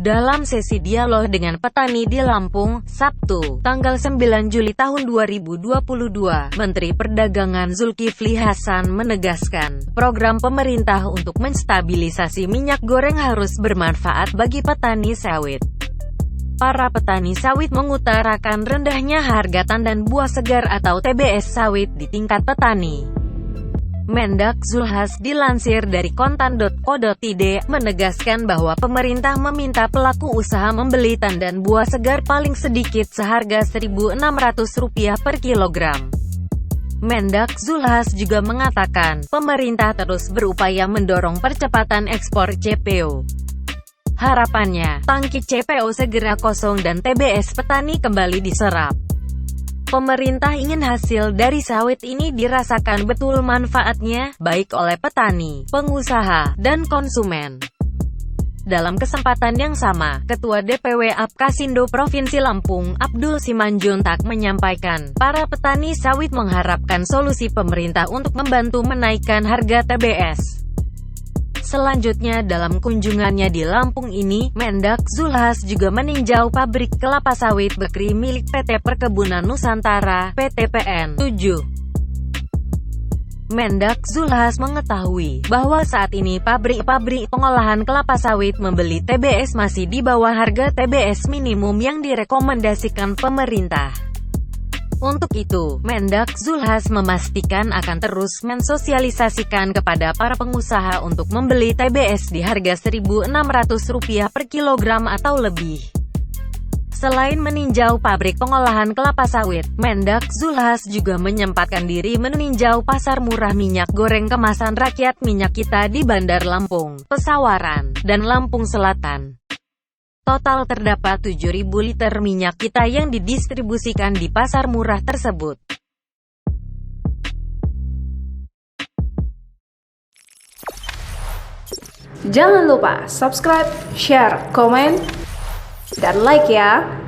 Dalam sesi dialog dengan petani di Lampung, Sabtu, tanggal 9 Juli tahun 2022, Menteri Perdagangan Zulkifli Hasan menegaskan, program pemerintah untuk menstabilisasi minyak goreng harus bermanfaat bagi petani sawit. Para petani sawit mengutarakan rendahnya harga tandan buah segar atau TBS sawit di tingkat petani. Mendak Zulhas dilansir dari kontan.co.id, menegaskan bahwa pemerintah meminta pelaku usaha membeli tandan buah segar paling sedikit seharga Rp1.600 per kilogram. Mendak Zulhas juga mengatakan, pemerintah terus berupaya mendorong percepatan ekspor CPO. Harapannya, tangki CPO segera kosong dan TBS petani kembali diserap. Pemerintah ingin hasil dari sawit ini dirasakan betul manfaatnya, baik oleh petani, pengusaha, dan konsumen. Dalam kesempatan yang sama, Ketua DPW Apkasindo Provinsi Lampung, Abdul Simanjuntak menyampaikan, para petani sawit mengharapkan solusi pemerintah untuk membantu menaikkan harga TBS. Selanjutnya dalam kunjungannya di Lampung ini, Mendak Zulhas juga meninjau pabrik kelapa sawit Bekri milik PT Perkebunan Nusantara, PTPN 7. Mendak Zulhas mengetahui bahwa saat ini pabrik-pabrik pengolahan kelapa sawit membeli TBS masih di bawah harga TBS minimum yang direkomendasikan pemerintah. Untuk itu, Mendak Zulhas memastikan akan terus mensosialisasikan kepada para pengusaha untuk membeli TBS di harga Rp1.600 per kilogram atau lebih. Selain meninjau pabrik pengolahan kelapa sawit, Mendak Zulhas juga menyempatkan diri meninjau pasar murah minyak goreng kemasan rakyat Minyak Kita di Bandar Lampung, Pesawaran, dan Lampung Selatan. Total terdapat 7.000 liter minyak kita yang didistribusikan di pasar murah tersebut. Jangan lupa subscribe, share, komen, dan like ya!